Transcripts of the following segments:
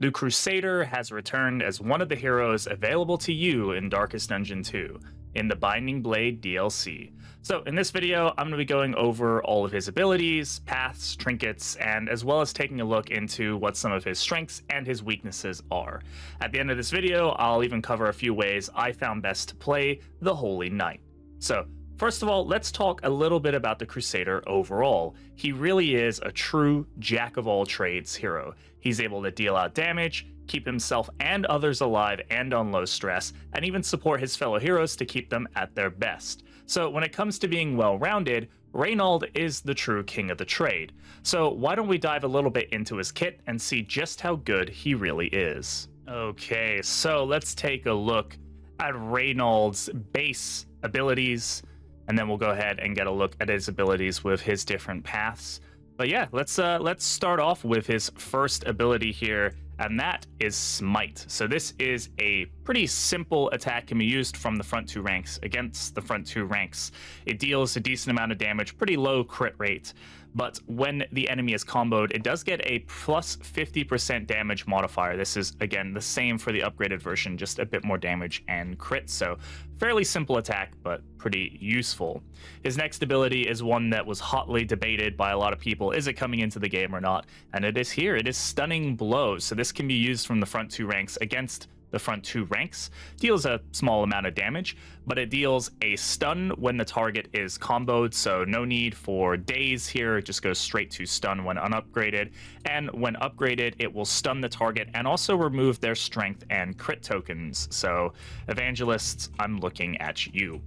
The Crusader has returned as one of the heroes available to you in Darkest Dungeon 2 in the Binding Blade DLC. So in this video, I'm going to be going over all of his abilities, paths, trinkets, and as well as taking a look into what some of his strengths and his weaknesses are. At the end of this video, I'll even cover a few ways I found best to play the Holy Knight. So first of all, let's talk a little bit about the Crusader overall. He really is a true jack-of-all-trades hero. He's able to deal out damage, keep himself and others alive and on low stress, and even support his fellow heroes to keep them at their best. So when it comes to being well-rounded, Reynold is the true king of the trade. So why don't we dive a little bit into his kit and see just how good he really is. Okay, so let's take a look at Reynold's base abilities, and then we'll go ahead and get a look at his abilities with his different paths. But yeah, let's start off with his first ability here, and that is Smite. So this is a pretty simple attack, can be used from the front two ranks against the front two ranks. It deals a decent amount of damage, pretty low crit rate, but when the enemy is comboed, it does get a plus 50% damage modifier. This is, again, the same for the upgraded version, just a bit more damage and crit. So fairly simple attack, but pretty useful. His next ability is one that was hotly debated by a lot of people. Is it coming into the game or not? And it is here. It is Stunning Blows. So this can be used from the front two ranks against the front two ranks. Deals a small amount of damage, but it deals a stun when the target is comboed, so no need for daze here. It just goes straight to stun when unupgraded, and when upgraded it will stun the target and also remove their strength and crit tokens. So Evangelists, I'm looking at you.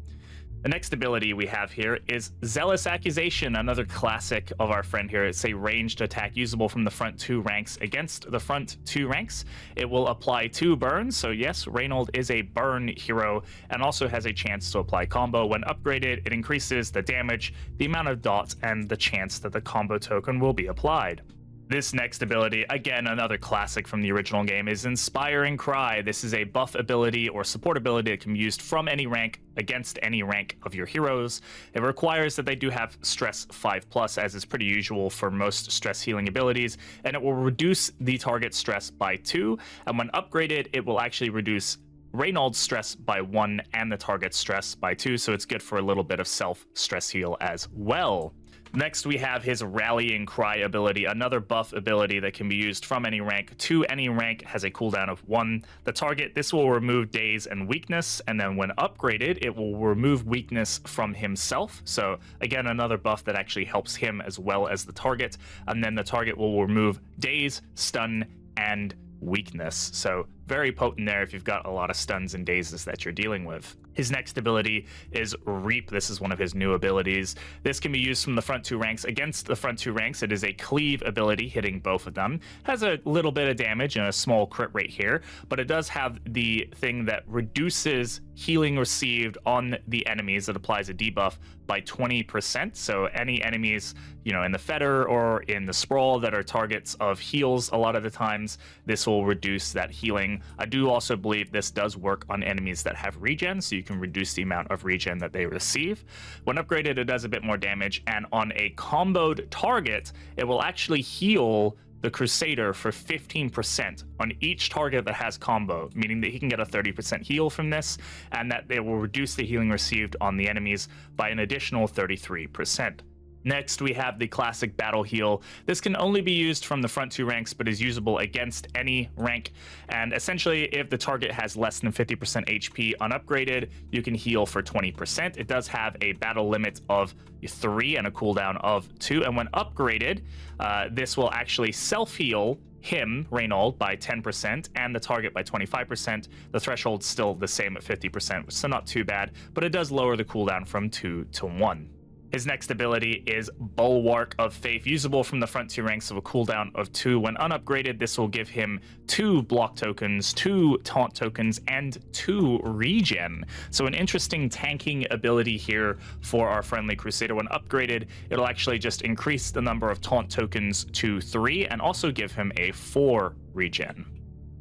The next ability we have here is Zealous Accusation, another classic of our friend here. It's a ranged attack usable from the front two ranks against the front two ranks. It will apply 2 burns, so yes, Reynold is a burn hero and also has a chance to apply combo. When upgraded, it increases the damage, the amount of dots, and the chance that the combo token will be applied. This next ability, again another classic from the original game, is Inspiring Cry. This is a buff ability or support ability that can be used from any rank against any rank of your heroes. It requires that they do have stress 5+, as is pretty usual for most stress healing abilities, and it will reduce the target stress by 2, and when upgraded it will actually reduce Reynold's stress by 1 and the target's stress by 2, so it's good for a little bit of self-stress heal as well. Next, we have his Rallying Cry ability, another buff ability that can be used from any rank to any rank, has a cooldown of 1. The target, this will remove daze and weakness, and then when upgraded, it will remove weakness from himself. So again, another buff that actually helps him as well as the target, and then the target will remove daze, stun, and weakness. So very potent there if you've got a lot of stuns and dazes that you're dealing with. His next ability is Reap. This is one of his new abilities. This can be used from the front two ranks against the front two ranks. It is a cleave ability, hitting both of them. Has a little bit of damage and a small crit rate here, but it does have the thing that reduces healing received on the enemies. It applies a debuff by 20%. So any enemies, in the Fetter or in the Sprawl that are targets of heals, a lot of the times, this will reduce that healing. I do also believe this does work on enemies that have regen, so you can reduce the amount of regen that they receive. When upgraded, it does a bit more damage, and on a comboed target, it will actually heal the Crusader for 15% on each target that has combo, meaning that he can get a 30% heal from this, and that they will reduce the healing received on the enemies by an additional 33%. Next, we have the classic Battle Heal. This can only be used from the front two ranks, but is usable against any rank. And essentially, if the target has less than 50% HP unupgraded, you can heal for 20%. It does have a battle limit of 3 and a cooldown of 2. And when upgraded, this will actually self-heal him, Reynold, by 10% and the target by 25%. The threshold's still the same at 50%, so not too bad, but it does lower the cooldown from 2 to 1. His next ability is Bulwark of Faith, usable from the front two ranks of a cooldown of 2. When unupgraded, this will give him 2 block tokens, 2 taunt tokens, and 2 regen. So an interesting tanking ability here for our friendly Crusader. When upgraded, it'll actually just increase the number of taunt tokens to 3 and also give him a 4 regen.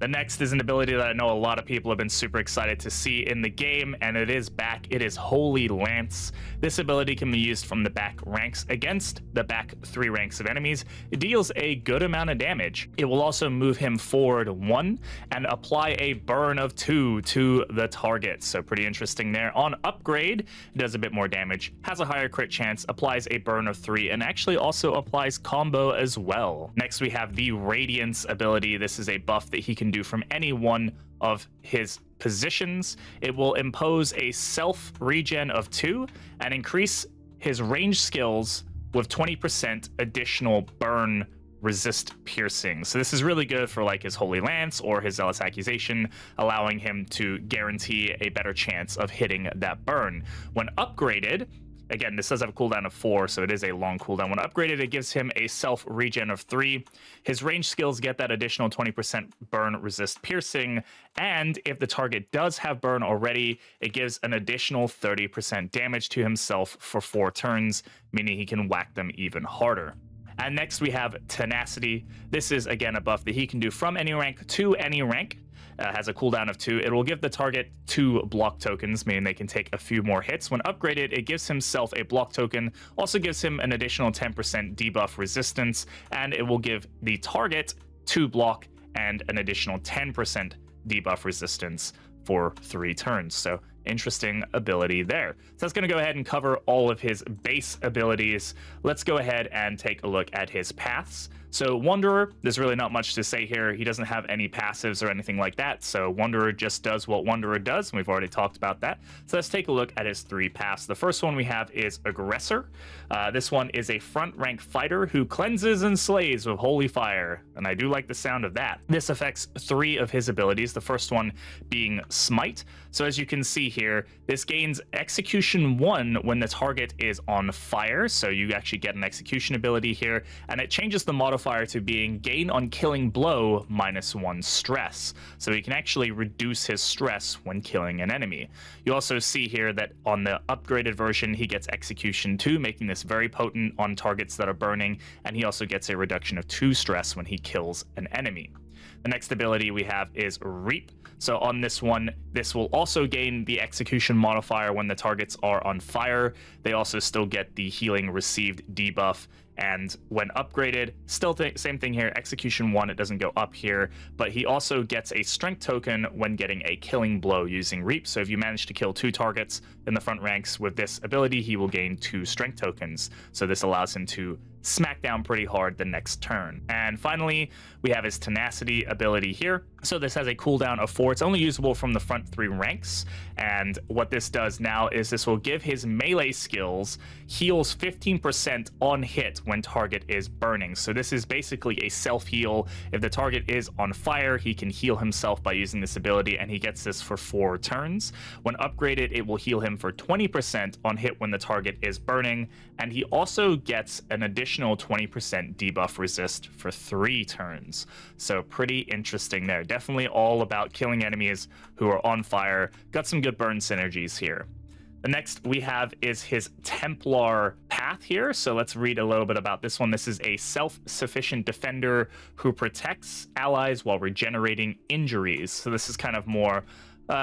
The next is an ability that I know a lot of people have been super excited to see in the game, and it is back. It is Holy Lance. This ability can be used from the back ranks against the back 3 ranks of enemies. It deals a good amount of damage. It will also move him forward 1 and apply a burn of 2 to the target. So pretty interesting there. On upgrade, it does a bit more damage, has a higher crit chance, applies a burn of 3, and actually also applies combo as well. Next, we have the Radiance ability. This is a buff that he can do from any one of his positions. It will impose a self regen of 2 and increase his range skills with 20% additional burn resist piercing. So this is really good for like his Holy Lance or his Zealous Accusation, allowing him to guarantee a better chance of hitting that burn. When upgraded, again, this does have a cooldown of 4, so it is a long cooldown. When upgraded, it gives him a self regen of 3. His range skills get that additional 20% burn resist piercing, and if the target does have burn already, it gives an additional 30% damage to himself for 4 turns, meaning he can whack them even harder. And next we have Tenacity. This is again a buff that he can do from any rank to any rank. Has a cooldown of 2. It will give the target 2 block tokens, meaning they can take a few more hits. When upgraded, it gives himself a block token, also gives him an additional 10% debuff resistance, and it will give the target 2 block and an additional 10% debuff resistance for 3 turns. So interesting ability there. So that's going to go ahead and cover all of his base abilities. Let's go ahead and take a look at his paths. So Wanderer, there's really not much to say here. He doesn't have any passives or anything like that. So Wanderer just does what Wanderer does, and we've already talked about that. So let's take a look at his 3 paths. The first one we have is Aggressor. This one is a front rank fighter who cleanses and slays with holy fire, and I do like the sound of that. This affects 3 of his abilities, the first one being Smite. So as you can see here, this gains Execution 1 when the target is on fire. So you actually get an execution ability here, and it changes the modifier to being gain on killing blow -1 stress. So he can actually reduce his stress when killing an enemy. You also see here that on the upgraded version, he gets Execution 2, making this very potent on targets that are burning, and he also gets a reduction of 2 stress when he kills an enemy. The next ability we have is Reap. So on this one, this will also gain the execution modifier when the targets are on fire. They also still get the healing received debuff. And when upgraded, still same thing here, execution 1, it doesn't go up here, but he also gets a strength token when getting a killing blow using Reap. So if you manage to kill 2 targets in the front ranks with this ability, he will gain 2 strength tokens. So this allows him to smack down pretty hard the next turn. And finally, we have his Tenacity ability here. So this has a cooldown of 4. It's only usable from the front 3 ranks. And what this does now is this will give his melee skills heals 15% on hit when target is burning. So this is basically a self-heal. If the target is on fire, he can heal himself by using this ability, and he gets this for 4 turns. When upgraded, it will heal him for 20% on hit when the target is burning, and he also gets an additional 20% debuff resist for 3 turns. So pretty interesting there. Definitely all about killing enemies who are on fire. Got some good burn synergies here. The next we have is his Templar path here. So let's read a little bit about this one. This is a self-sufficient defender who protects allies while regenerating injuries. So this is kind of more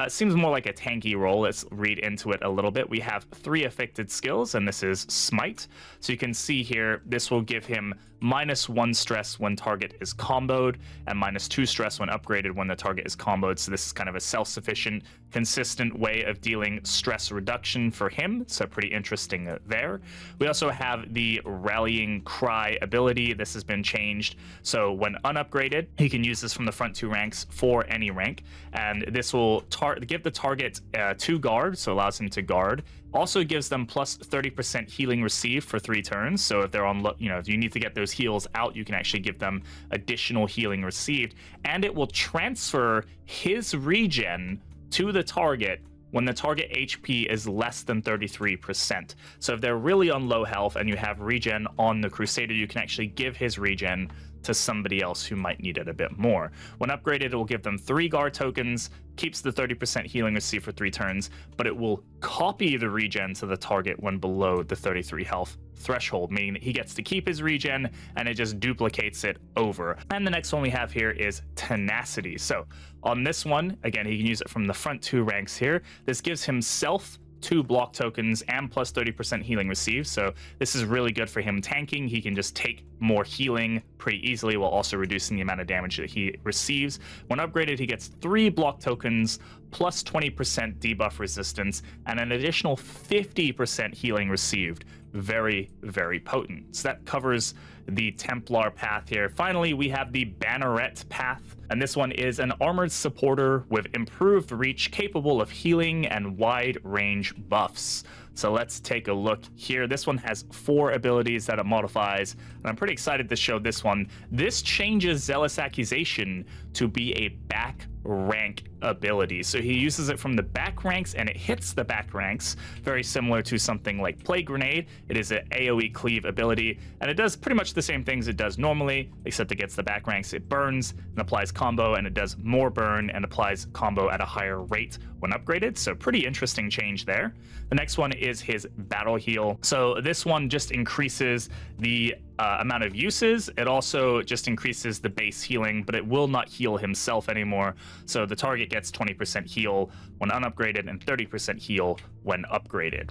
seems more like a tanky role. Let's read into it a little bit. We have 3 affected skills, and this is Smite. So you can see here, this will give him -1 stress when target is comboed, and -2 stress when upgraded when the target is comboed. So this is kind of a self-sufficient, consistent way of dealing stress reduction for him. So pretty interesting there. We also have the Rallying Cry ability. This has been changed. So when unupgraded, he can use this from the front 2 ranks for any rank, and this will give the target 2 guard, so allows him to guard. Also gives them plus 30% healing received for 3 turns. So if they're on, if you need to get those heals out, you can actually give them additional healing received. And it will transfer his regen to the target when the target HP is less than 33%. So if they're really on low health and you have regen on the Crusader, you can actually give his regen to somebody else who might need it a bit more. When upgraded, it will give them 3 guard tokens, keeps the 30% healing received for 3 turns, but it will copy the regen to the target when below the 33 health threshold, meaning that he gets to keep his regen and it just duplicates it over. And the next one we have here is tenacity. So on this one, again, he can use it from the front 2 ranks here. This gives himself 2 block tokens and plus 30% healing received. So this is really good for him tanking. He can just take more healing pretty easily while also reducing the amount of damage that he receives. When upgraded, he gets 3 block tokens plus 20% debuff resistance and an additional 50% healing received. Very, very potent. So that covers the Templar path here. Finally, we have the Banneret path, and this one is an armored supporter with improved reach, capable of healing and wide range buffs. So let's take a look here. This one has 4 abilities that it modifies, and I'm pretty excited to show this one. This changes Zealous Accusation to be a back rank ability. So he uses it from the back ranks and it hits the back ranks, very similar to something like Plague Grenade. It is an AoE cleave ability, and it does pretty much the same things it does normally, except it gets the back ranks, it burns and applies combo, and it does more burn and applies combo at a higher rate when upgraded. So pretty interesting change there. The next one is his Battle Heal. So this one just increases the amount of uses. It also just increases the base healing, but it will not heal himself anymore. So the target gets 20% heal when unupgraded and 30% heal when upgraded.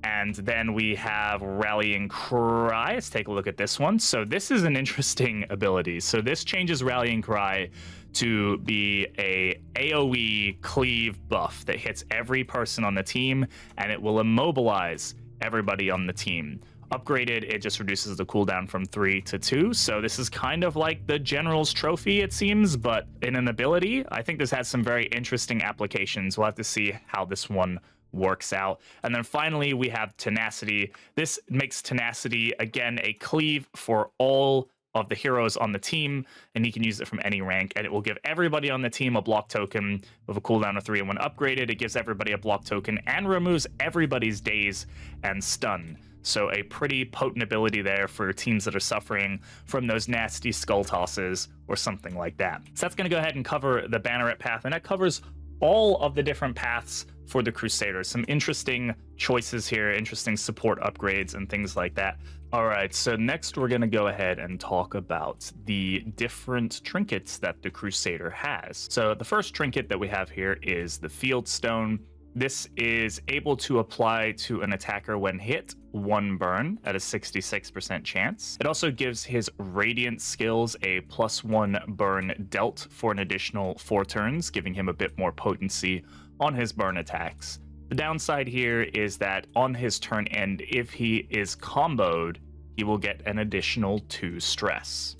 And then we have Rallying Cry. Let's take a look at this one. So this is an interesting ability. So this changes Rallying Cry to be a AoE cleave buff that hits every person on the team, and it will immobilize everybody on the team. Upgraded, it just reduces the cooldown from 3 to 2. So this is kind of like the General's Trophy, it seems, but in an ability. I think this has some very interesting applications. We'll have to see how this one works out. And then finally, we have Tenacity. This makes Tenacity, again, a cleave for all of the heroes on the team, and he can use it from any rank, and it will give everybody on the team a block token with a cooldown of 3. And when upgraded, it gives everybody a block token and removes everybody's daze and stun. So a pretty potent ability there for teams that are suffering from those nasty skull tosses or something like that. So that's going to go ahead and cover the Banneret path, and that covers all of the different paths for the Crusader. Some interesting choices here, interesting support upgrades and things like that. All right, so next we're going to go ahead and talk about the different trinkets that the Crusader has. So the first trinket that we have here is the Field Stone. This is able to apply to an attacker when hit 1 burn at a 66% chance. It also gives his Radiant skills a +1 burn dealt for an additional 4 turns, giving him a bit more potency on his burn attacks. The downside here is that on his turn end, if he is comboed, he will get an additional 2 stress.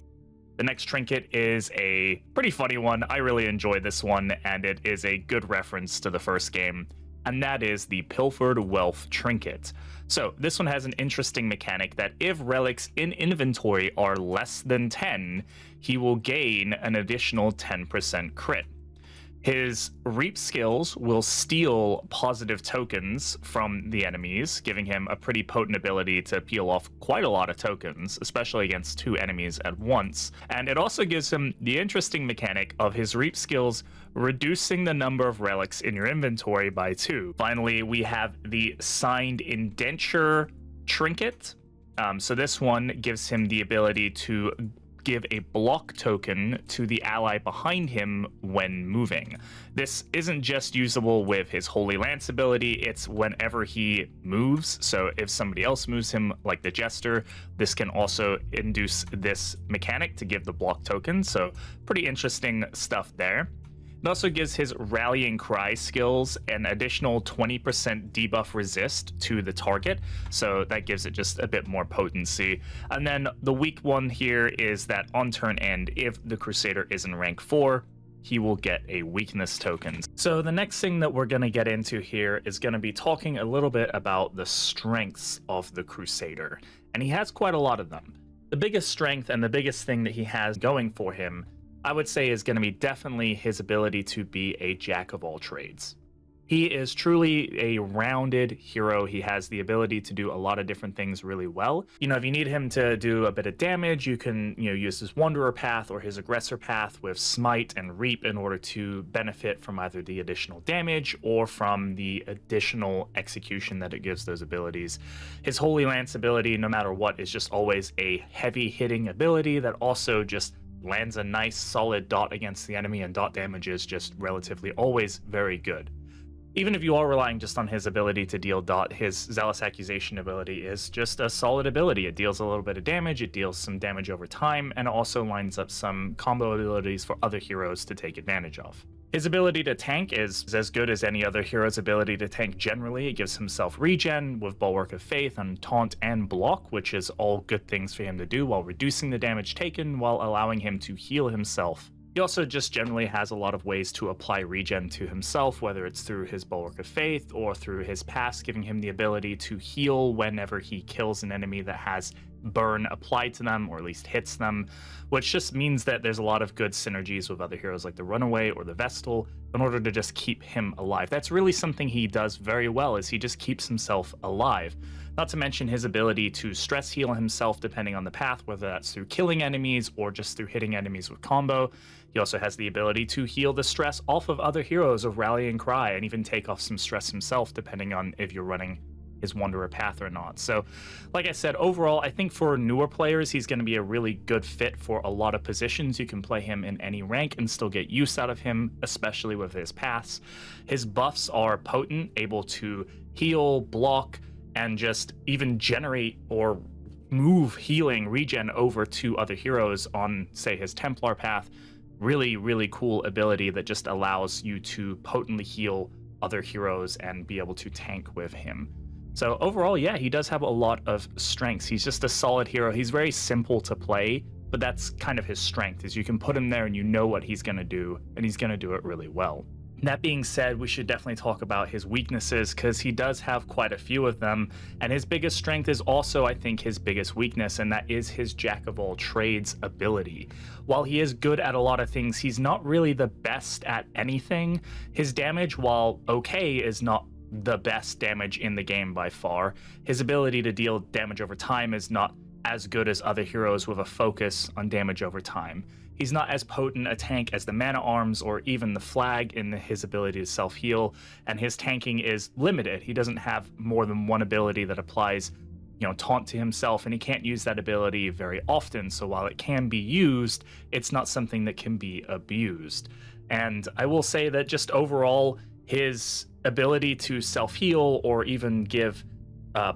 The next trinket is a pretty funny one. I really enjoy this one, and it is a good reference to the first game, and that is the Pilfered Wealth trinket. So this one has an interesting mechanic that if relics in inventory are less than 10, he will gain an additional 10% crit. His Reap skills will steal positive tokens from the enemies, giving him a pretty potent ability to peel off quite a lot of tokens, especially against 2 enemies at once. And it also gives him the interesting mechanic of his Reap skills reducing the number of relics in your inventory by 2. Finally, we have the Signed Indenture trinket. So this one gives him the ability to give a block token to the ally behind him when moving. This isn't just usable with his Holy Lance ability, it's whenever he moves. So if somebody else moves him, like the Jester, this can also induce this mechanic to give the block token. So pretty interesting stuff there. It also gives his Rallying Cry skills an additional 20% debuff resist to the target, so that gives it just a bit more potency. And then the weak one here is that on turn end, if the Crusader is in rank 4, he will get a weakness token. So the next thing that we're going to get into here is going to be talking a little bit about the strengths of the Crusader, and he has quite a lot of them. The biggest strength and the biggest thing that he has going for him, I would say, is going to be definitely his ability to be a jack of all trades. He is truly a rounded hero. He has the ability to do a lot of different things really well. If you need him to do a bit of damage, you can, use his Wanderer path or his Aggressor path with Smite and Reap in order to benefit from either the additional damage or from the additional execution that it gives those abilities. His Holy Lance ability, no matter what, is just always a heavy hitting ability that also just lands a nice solid dot against the enemy, and dot damage is just relatively always very good. Even if you are relying just on his ability to deal dot, his Zealous Accusation ability is just a solid ability. It deals a little bit of damage, it deals some damage over time, and it also lines up some combo abilities for other heroes to take advantage of. His ability to tank is as good as any other hero's ability to tank generally. It gives himself regen with Bulwark of Faith and Taunt and Block, which is all good things for him to do while reducing the damage taken while allowing him to heal himself. He also just generally has a lot of ways to apply regen to himself, whether it's through his Bulwark of Faith or through his pass, giving him the ability to heal whenever he kills an enemy that has burn applied to them, or at least hits them, which just means that there's a lot of good synergies with other heroes like the Runaway or the Vestal in order to just keep him alive. That's really something he does very well, is he just keeps himself alive. Not to mention his ability to stress heal himself depending on the path, whether that's through killing enemies or just through hitting enemies with combo. He also has the ability to heal the stress off of other heroes of Rallying Cry, and even take off some stress himself depending on if you're running his Wanderer path or not. So like I said, overall, I think for newer players, he's going to be a really good fit for a lot of positions. You can play him in any rank and still get use out of him, especially with his paths. His buffs are potent, able to heal, block, and just even generate or move healing regen over to other heroes on, say, his Templar path. Really, really cool ability that just allows you to potently heal other heroes and be able to tank with him. So overall, yeah, he does have a lot of strengths. He's just a solid hero. He's very simple to play, but that's kind of his strength, is you can put him there and you know what he's going to do, and he's going to do it really well. That being said, we should definitely talk about his weaknesses, because he does have quite a few of them, and his biggest strength is also, I think, his biggest weakness, and that is his Jack of all trades ability. While he is good at a lot of things, he's not really the best at anything. His damage, while okay, is not the best damage in the game by far. His ability to deal damage over time is not as good as other heroes with a focus on damage over time. He's not as potent a tank as the Mana Arms or even the Flag in his ability to self-heal, and his tanking is limited. He doesn't have more than one ability that applies, taunt to himself, and he can't use that ability very often, so while it can be used, it's not something that can be abused. And I will say that just overall, his ability to self-heal or even give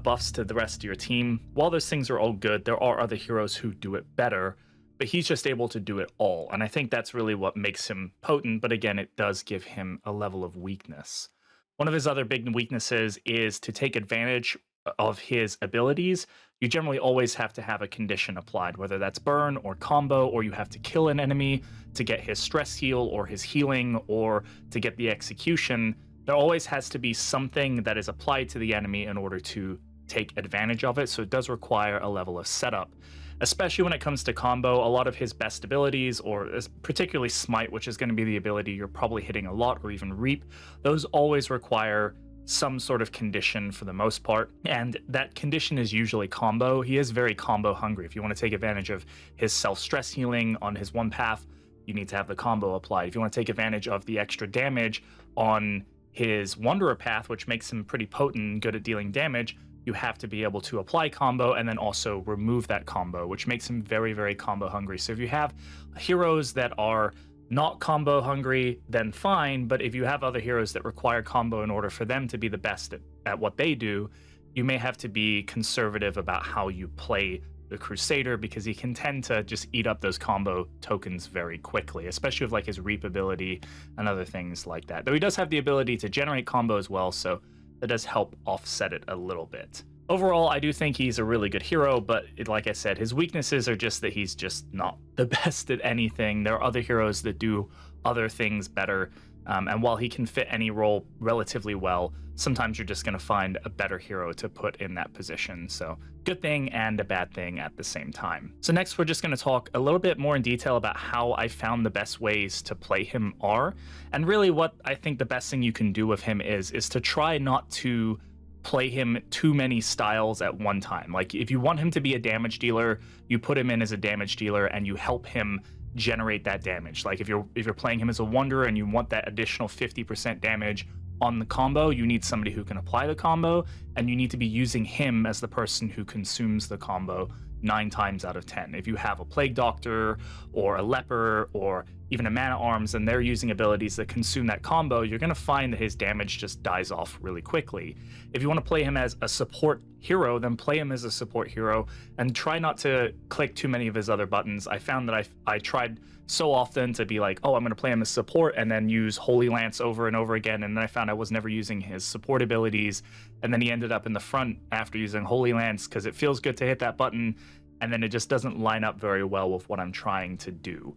buffs to the rest of your team, while those things are all good, there are other heroes who do it better, but he's just able to do it all. And I think that's really what makes him potent, but again, it does give him a level of weakness. One of his other big weaknesses is to take advantage of his abilities. You generally always have to have a condition applied, whether that's burn or combo, or you have to kill an enemy to get his stress heal or his healing or to get the execution. There always has to be something that is applied to the enemy in order to take advantage of it, so it does require a level of setup. Especially when it comes to combo, a lot of his best abilities, or particularly Smite, which is going to be the ability you're probably hitting a lot, or even Reap, those always require some sort of condition for the most part, and that condition is usually combo. He is very combo hungry. If you want to take advantage of his self-stress healing on his one path, you need to have the combo applied. If you want to take advantage of the extra damage on his Wanderer path, which makes him pretty potent and good at dealing damage, you have to be able to apply combo and then also remove that combo, which makes him very, very combo hungry. So if you have heroes that are not combo hungry, then fine, but if you have other heroes that require combo in order for them to be the best at what they do, you may have to be conservative about how you play the Crusader, because he can tend to just eat up those combo tokens very quickly, especially with like his Reap ability and other things like that. Though he does have the ability to generate combo as well, so that does help offset it a little bit. Overall, I do think he's a really good hero, but like I said, his weaknesses are just that he's just not the best at anything. There are other heroes that do other things better, And while he can fit any role relatively well, sometimes you're just going to find a better hero to put in that position. So good thing and a bad thing at the same time. So next, we're just going to talk a little bit more in detail about how I found the best ways to play him are. And really what I think the best thing you can do with him is to try not to play him too many styles at one time. Like if you want him to be a damage dealer, you put him in as a damage dealer and you help him generate that damage. Like if you're playing him as a wanderer and you want that additional 50% damage on the combo, you need somebody who can apply the combo, and you need to be using him as the person who consumes the combo 9 times out of 10. If you have a Plague Doctor or a Leper or even a Man-at-Arms and they're using abilities that consume that combo, you're going to find that his damage just dies off really quickly. If you want to play him as a support hero, then play him as a support hero and try not to click too many of his other buttons. I found that I tried so often to be like, oh, I'm going to play him as support and then use Holy Lance over and over again, and then I found I was never using his support abilities, and then he ended up in the front after using Holy Lance because it feels good to hit that button, and then it just doesn't line up very well with what I'm trying to do.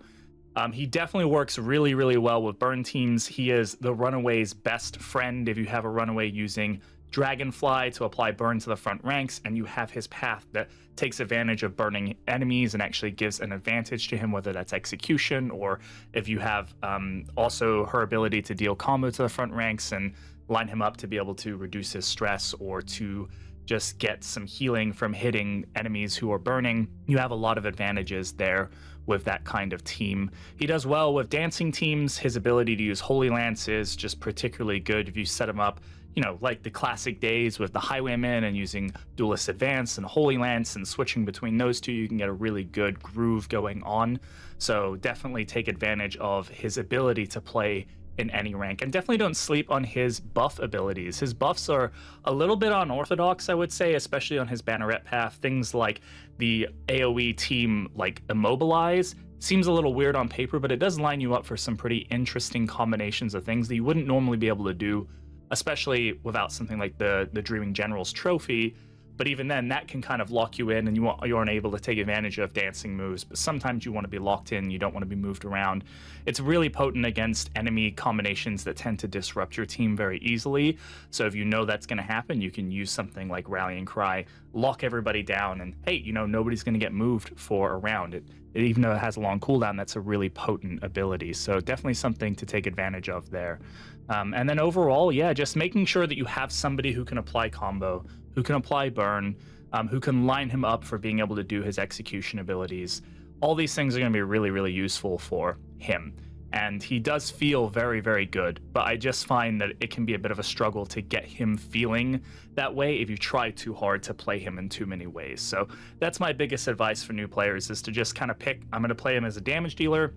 He definitely works really, really well with burn teams. He is the runaway's best friend if you have a runaway using Dragonfly to apply burn to the front ranks, and you have his path that takes advantage of burning enemies and actually gives an advantage to him, whether that's execution or if you have also her ability to deal combo to the front ranks and line him up to be able to reduce his stress or to just get some healing from hitting enemies who are burning. You have a lot of advantages there with that kind of team. He does well with dancing teams. His ability to use Holy Lance is just particularly good if you set him up, you know, like the classic days with the Highwayman and using Duelist Advance and Holy Lance and switching between those two, you can get a really good groove going on. So definitely take advantage of his ability to play in any rank, and definitely don't sleep on his buff abilities. His buffs are a little bit unorthodox, I would say, especially on his banneret path. Things like the AoE team, like Immobilize, seems a little weird on paper, but it does line you up for some pretty interesting combinations of things that you wouldn't normally be able to do, especially without something like the Dreaming General's Trophy. But even then, that can kind of lock you in and you aren't able to take advantage of dancing moves. But sometimes you want to be locked in, you don't want to be moved around. It's really potent against enemy combinations that tend to disrupt your team very easily. So if you know that's going to happen, you can use something like Rallying Cry, lock everybody down, and hey, you know, nobody's going to get moved for a round. Even though it has a long cooldown, that's a really potent ability. So definitely something to take advantage of there. And then overall, yeah, just making sure that you have somebody who can apply combo, who can apply burn, who can line him up for being able to do his execution abilities. All these things are going to be really, really useful for him. And he does feel very, very good, but I just find that it can be a bit of a struggle to get him feeling that way if you try too hard to play him in too many ways. So that's my biggest advice for new players, is to just kind of pick, I'm going to play him as a damage dealer,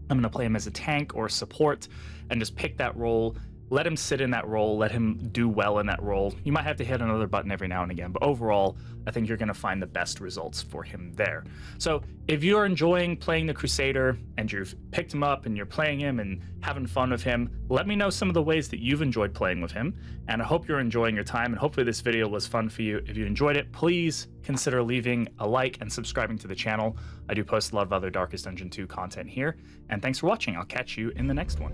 I'm going to play him as a tank or support, and just pick that role. Let him sit in that role, let him do well in that role. You might have to hit another button every now and again, but overall, I think you're going to find the best results for him there. So if you're enjoying playing the Crusader and you've picked him up and you're playing him and having fun with him, let me know some of the ways that you've enjoyed playing with him. And I hope you're enjoying your time, and hopefully this video was fun for you. If you enjoyed it, please consider leaving a like and subscribing to the channel. I do post a lot of other Darkest Dungeon 2 content here. And thanks for watching. I'll catch you in the next one.